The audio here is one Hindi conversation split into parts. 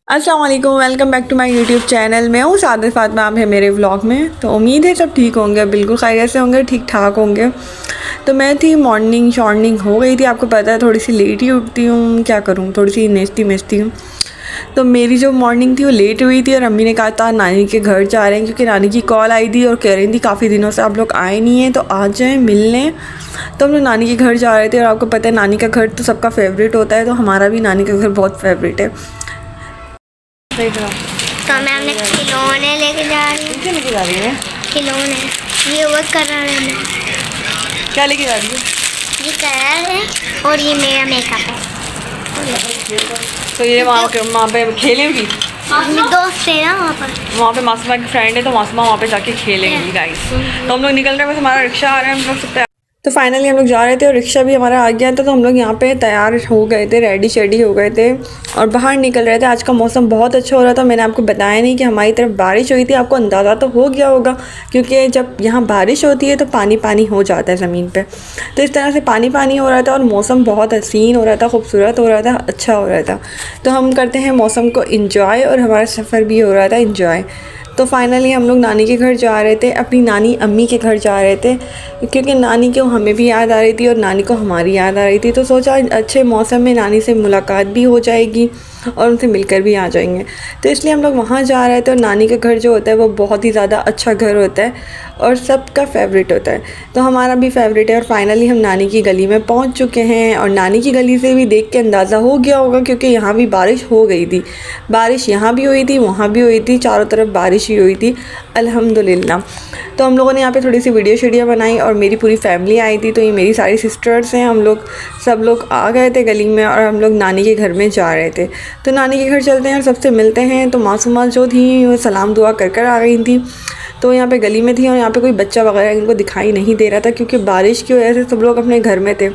अस्सलाम वालेकुम, welcome back to my YouTube channel. मैं हूँ सादिर फातिमा, आप है मेरे व्लॉग में। तो उम्मीद है सब ठीक होंगे, बिल्कुल खैरियत से होंगे, ठीक ठाक होंगे। तो मैं थी मॉर्निंग शॉर्निंग हो गई थी, आपको पता है थोड़ी सी लेट ही उठती हूँ, क्या करूँ, थोड़ी सी नेचती हूँ। तो मेरी जो मॉर्निंग थी वो लेट हुई थी और अम्मी ने कहा था नानी के घर जा रहे हैं, क्योंकि नानी की कॉल आई थी और कह रही थी काफ़ी दिनों से आप लोग आए नहीं हैं तो आ जाएँ मिलने। तो हम लोग नानी के घर जा रहे थे और आपको पता है नानी का घर तो सबका फेवरेट होता है, तो हमारा भी नानी का घर बहुत फेवरेट है। तो मैं अपने खिलौने लेके जा रही हूँ। क्या लेके जा रही है? खिलौने ये वर्क कर रहा है। मैं क्या लेके जा रही है? ये कलर है और ये मेरा मेकअप है। तो ये वहाँ पे खेलेंगी, मेरे दोस्त है ना वहाँ पे मासूमा की फ्रेंड है, तो मासूमा वहाँ पे जाके खेलेंगी गाइस। तो हम लोग निकल रहे हैं, बस हमारा रिक्शा आ रहा है, हम लोग सब। तो फाइनली हम लोग जा रहे थे और रिक्शा भी हमारा आ गया था। तो हम लोग यहाँ पे तैयार हो गए थे, रेडी शेडी हो गए थे और बाहर निकल रहे थे। आज का मौसम बहुत अच्छा हो रहा था। मैंने आपको बताया नहीं कि हमारी तरफ बारिश हुई थी, आपको अंदाज़ा तो हो गया होगा, क्योंकि जब यहाँ बारिश होती है तो पानी पानी हो जाता है ज़मीन पे। तो इस तरह से पानी पानी हो रहा था और मौसम बहुत हसीन हो रहा था, खूबसूरत हो रहा था, अच्छा हो रहा था। तो हम करते हैं मौसम को इंजॉय और हमारा सफ़र भी हो रहा था इंजॉय। तो फाइनली हम लोग नानी के घर जा रहे थे, अपनी नानी अम्मी के घर जा रहे थे, क्योंकि नानी को हमें भी याद आ रही थी और नानी को हमारी याद आ रही थी। तो सोचा अच्छे मौसम में नानी से मुलाकात भी हो जाएगी और उनसे मिलकर भी आ जाएंगे। तो इसलिए हम लोग वहाँ जा रहे थे। और नानी का घर जो होता है वो बहुत ही ज़्यादा अच्छा घर होता है और सबका फेवरेट होता है, तो हमारा भी फेवरेट है। और फाइनली हम नानी की गली में पहुँच चुके हैं और नानी की गली से भी देख के अंदाज़ा हो गया होगा, क्योंकि यहाँ भी बारिश हो गई थी। बारिश यहाँ भी हुई थी, वहाँ भी हुई थी, चारों तरफ बारिश ही हुई थी अल्हम्दुलिल्लाह। तो हम लोगों ने यहाँ पे थोड़ी सी वीडियो बनाई और मेरी पूरी फैमिली आई थी। तो ये मेरी सारी सिस्टर्स हैं, हम लोग सब लोग आ गए थे गली में और हम लोग नानी के घर में जा रहे थे। तो नानी के घर चलते हैं और सबसे मिलते हैं। तो मासूमा जो थी वो सलाम दुआ कर आ गई थी। तो यहाँ पे गली में थी और यहाँ पे कोई बच्चा वगैरह इनको दिखाई नहीं दे रहा था, क्योंकि बारिश की वजह से सब लोग अपने घर में थे।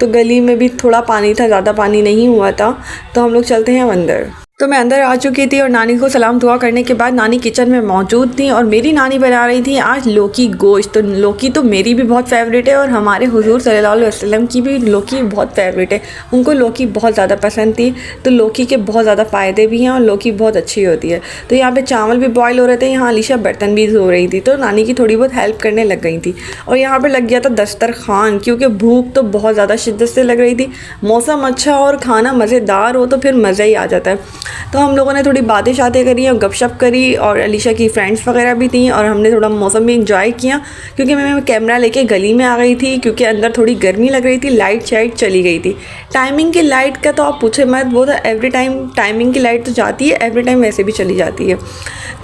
तो गली में भी थोड़ा पानी था, ज़्यादा पानी नहीं हुआ था। तो हम लोग चलते हैं अंदर। तो मैं अंदर आ चुकी थी और नानी को सलाम दुआ करने के बाद नानी किचन में मौजूद थी और मेरी नानी बना रही थी आज लौकी गोश्त। तो लौकी तो मेरी भी बहुत फेवरेट है और हमारे हुजूर सल्लल्लाहु अलैहि वसल्लम की भी लौकी बहुत फेवरेट है, उनको लौकी बहुत ज़्यादा पसंद थी। तो लौकी के बहुत ज़्यादा फ़ायदे भी हैं और लौकी बहुत अच्छी होती है। तो यहाँ पर चावल भी बॉयल हो रहे थे, यहाँ अलीशा बर्तन भी धो रही थी, तो नानी की थोड़ी बहुत हेल्प करने लग गई थी। और यहाँ पर लग गया था दस्तरखान, क्योंकि भूख तो बहुत ज़्यादा शिद्दत से लग रही थी। मौसम अच्छा और खाना मज़ेदार हो तो फिर मज़ा ही आ जाता है। तो हम लोगों ने थोड़ी बातें शातें करी और गपशप करी और अलीशा की फ्रेंड्स वगैरह भी थी और हमने थोड़ा मौसम भी इंजॉय किया, क्योंकि मैं कैमरा लेके गली में आ गई थी, क्योंकि अंदर थोड़ी गर्मी लग रही थी, लाइट शाइट चली गई थी। टाइमिंग की लाइट का तो आप पूछे मत, वो तो एवरी टाइम टाइमिंग की लाइट तो जाती है, एवरी टाइम वैसे भी चली जाती है।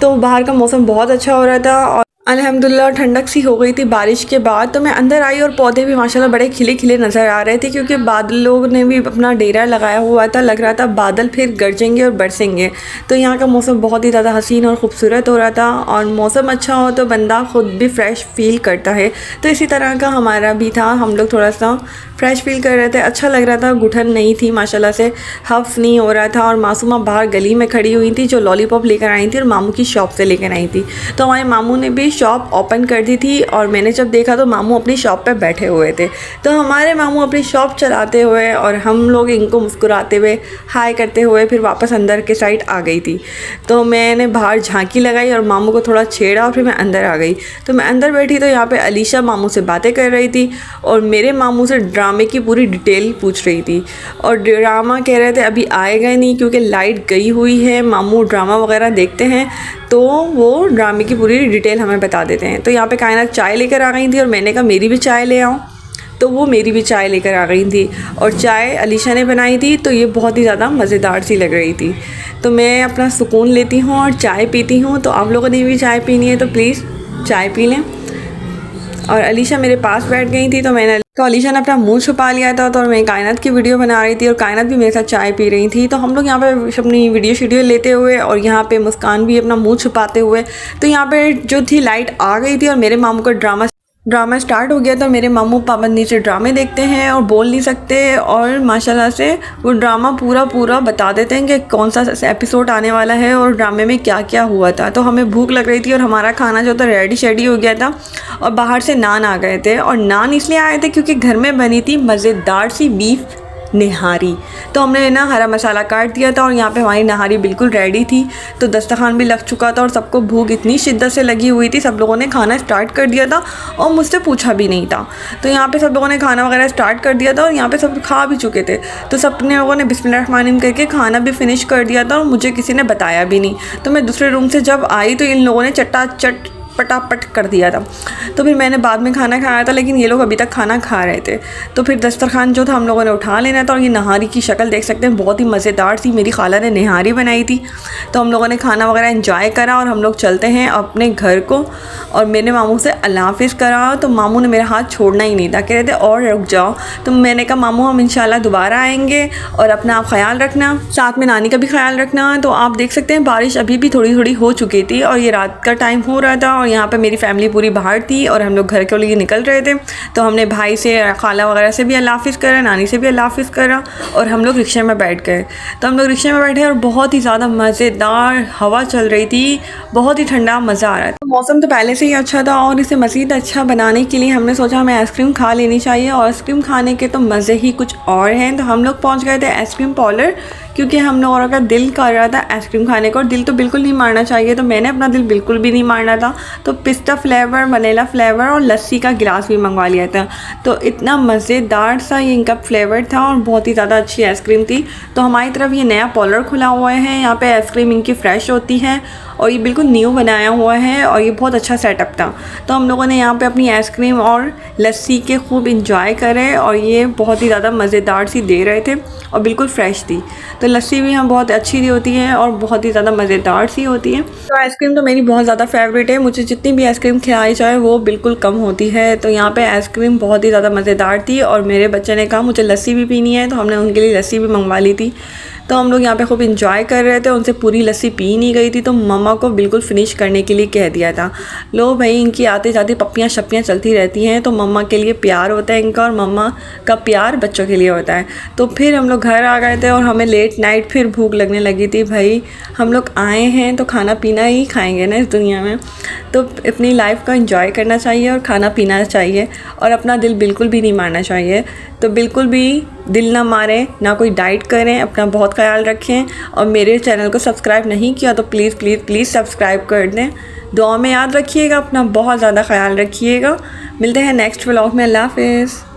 तो बाहर का मौसम बहुत अच्छा हो रहा था और अल्हम्दुलिल्लाह ठंडक सी हो गई थी बारिश के बाद। तो मैं अंदर आई और पौधे भी माशाल्लाह बड़े खिले खिले नज़र आ रहे थे, क्योंकि बादलों ने भी अपना डेरा लगाया हुआ था, लग रहा था बादल फिर गरजेंगे और बरसेंगे। तो यहाँ का मौसम बहुत ही ज़्यादा हसीन और ख़ूबसूरत हो रहा था और मौसम अच्छा हो तो बंदा ख़ुद भी फ़्रेश फ़ील करता है। तो इसी तरह का हमारा भी था, हम लोग थोड़ा सा फ़्रेश फ़ील कर रहे थे, अच्छा लग रहा था। घुटन नहीं थी माशाल्लाह से, हफ्स नहीं हो रहा था। और मासूमा बाहर गली में खड़ी हुई थी, जो लॉलीपॉप लेकर आई थी और मामू की शॉप से लेकर आई थी। तो हमारे मामू ने भी शॉप ओपन कर दी थी और मैंने जब देखा तो मामू अपनी शॉप पे बैठे हुए थे। तो हमारे मामू अपनी शॉप चलाते हुए और हम लोग इनको मुस्कुराते हुए हाय करते हुए फिर वापस अंदर के साइड आ गई थी। तो मैंने बाहर झांकी लगाई और मामू को थोड़ा छेड़ा और फिर मैं अंदर आ गई। तो मैं अंदर बैठी तो यहाँ पे अलीशा मामू से बातें कर रही थी और मेरे मामू से ड्रामे की पूरी डिटेल पूछ रही थी। और ड्रामा कह रहे थे अभी आएगा नहीं, क्योंकि लाइट गई हुई है, मामू ड्रामा वगैरह देखते हैं तो वो ड्रामे की पूरी डिटेल हमें बता देते हैं। तो यहाँ पे कायनात चाय लेकर आ गई थी और मैंने कहा मेरी भी चाय ले आऊँ, तो वो मेरी भी चाय लेकर आ गई थी और चाय अलीशा ने बनाई थी, तो ये बहुत ही ज़्यादा मज़ेदार सी लग रही थी। तो मैं अपना सुकून लेती हूँ और चाय पीती हूँ। तो आप लोगों ने भी चाय पीनी है तो प्लीज़ चाय पी लें। और अलीशा मेरे पास बैठ गई थी, तो अलीशा ने अपना मुंह छुपा लिया था। तो मैं कायनात की वीडियो बना रही थी और कायनात भी मेरे साथ चाय पी रही थी। तो हम लोग यहाँ पे अपनी वीडियो लेते हुए और यहाँ पे मुस्कान भी अपना मुंह छुपाते हुए, तो यहाँ पे जो थी लाइट आ गई थी और मेरे मामू का ड्रामा स्टार्ट हो गया था। मेरे मामू पाबंदी से ड्रामे देखते हैं और बोल नहीं सकते और माशाल्लाह से वो ड्रामा पूरा बता देते हैं कि कौन सा एपिसोड आने वाला है और ड्रामे में क्या क्या हुआ था। तो हमें भूख लग रही थी और हमारा खाना जो था रेडी शेडी हो गया था और बाहर से नान आ गए थे। और नान इसलिए आए थे क्योंकि घर में बनी थी मज़ेदार सी बीफ निहारी। तो हमने ना हरा मसाला काट दिया था और यहाँ पे हमारी नहारी बिल्कुल रेडी थी। तो दस्तरखान भी लग चुका था और सबको भूख इतनी शिद्दत से लगी हुई थी, सब लोगों ने खाना स्टार्ट कर दिया था और मुझसे पूछा भी नहीं था। तो यहाँ पे सब लोगों ने खाना वगैरह स्टार्ट कर दिया था और यहाँ पे सब खा भी चुके थे। तो सब लोगों ने बिस्मिल्लाहिर्रहमानिर्रहीम करके खाना भी फिनिश कर दिया था और मुझे किसी ने बताया भी नहीं। तो मैं दूसरे रूम से जब आई तो इन लोगों ने चटाचट पटापट कर दिया था। तो फिर मैंने बाद में खाना खाया था, लेकिन ये लोग अभी तक खाना खा रहे थे। तो फिर दस्तरखान जो था हम लोगों ने उठा लेना था और ये नहारी की शक्ल देख सकते हैं, बहुत ही मज़ेदार थी। मेरी खाला ने नहारी बनाई थी। तो हम लोगों ने खाना वगैरह एंजॉय करा और हम लोग चलते हैं अपने घर को। और मैंने मामू से अल्लाह हाफ़िज़ करा तो मामू ने मेरा हाथ छोड़ना ही नहीं था, कह रहे थे और रुक जाओ। तो मैंने कहा मामू हम इंशाल्लाह दोबारा आएंगे और अपना आप ख्याल रखना, साथ में नानी का भी ख्याल रखना। तो आप देख सकते हैं बारिश अभी भी थोड़ी थोड़ी हो चुकी थी और ये रात का टाइम हो रहा था और यहाँ पे मेरी फैमिली पूरी बाहर थी और हम लोग घर के लिए निकल रहे थे। तो हमने भाई से, खाला वगैरह से भी अल्लाह हाफ़िज़ करा, नानी से भी अल्लाह हाफ़िज़ करा और हम लोग रिक्शे में बैठ गए। तो हम लोग रिक्शे में बैठे और बहुत ही ज़्यादा मज़ेदार हवा चल रही थी, बहुत ही ठंडा मज़ा आ रहा था। तो मौसम तो पहले से ही अच्छा था और इसे मज़ीद अच्छा बनाने के लिए हमने सोचा हमें आइसक्रीम खा लेनी चाहिए और आइसक्रीम खाने के तो मज़े ही कुछ और हैं। तो हम लोग पहुँच गए थे आइसक्रीम पार्लर, क्योंकि हम लोगों का दिल कर रहा था आइसक्रीम खाने को और दिल तो बिल्कुल नहीं मारना चाहिए। तो मैंने अपना दिल बिल्कुल भी नहीं मारना था। तो पिस्ता फ्लेवर, वनीला फ्लेवर और लस्सी का गिलास भी मंगवा लिया था। तो इतना मज़ेदार सा ये इनका फ्लेवर था और बहुत ही ज़्यादा अच्छी आइसक्रीम थी। तो हमारी तरफ ये नया पार्लर खुला हुआ है, यहाँ पे आइसक्रीम इनकी फ़्रेश होती है और ये बिल्कुल न्यू बनाया हुआ है और ये बहुत अच्छा सेटअप था। तो हम लोगों ने यहाँ पे अपनी आइसक्रीम और लस्सी के खूब इंजॉय करे और ये बहुत ही ज़्यादा मज़ेदार सी दे रहे थे और बिल्कुल फ़्रेश थी। तो लस्सी भी यहाँ बहुत अच्छी होती है और बहुत ही ज़्यादा मज़ेदार सी होती है। तो आइसक्रीम तो मेरी बहुत ज़्यादा फेवरेट है, मुझे जितनी भी आइसक्रीम खिलाई जाए वो बिल्कुल कम होती है। तो यहाँ पे आइसक्रीम बहुत ही ज़्यादा मज़ेदार थी और मेरे बच्चे ने कहा मुझे लस्सी भी पीनी है, तो हमने उनके लिए लस्सी भी मंगवा ली थी। तो हम लोग यहाँ पे खूब इंजॉय कर रहे थे। उनसे पूरी लस्सी पी नहीं गई थी तो मम्मा को बिल्कुल फ़िनिश करने के लिए कह दिया था। लो भाई, इनकी आते जाते पप्पियाँ शप्पियाँ चलती रहती हैं, तो मम्मा के लिए प्यार होता है इनका और मम्मा का प्यार बच्चों के लिए होता है। तो फिर हम लोग घर आ गए थे और हमें लेट नाइट फिर भूख लगने लगी थी। भाई हम लोग आए हैं तो खाना पीना ही खाएँगे ना इस दुनिया में, तो अपनी लाइफ को एंजॉय करना चाहिए और खाना पीना चाहिए और अपना दिल बिल्कुल भी नहीं मारना चाहिए। तो बिल्कुल भी दिल ना मारें, ना कोई डाइट करें, अपना बहुत ख्याल रखें। और मेरे चैनल को सब्सक्राइब नहीं किया तो प्लीज़ प्लीज़ प्लीज़ सब्सक्राइब कर दें। दुआ में याद रखिएगा, अपना बहुत ज़्यादा ख्याल रखिएगा। मिलते हैं नेक्स्ट व्लॉग में। अल्लाह हाफ़िज़।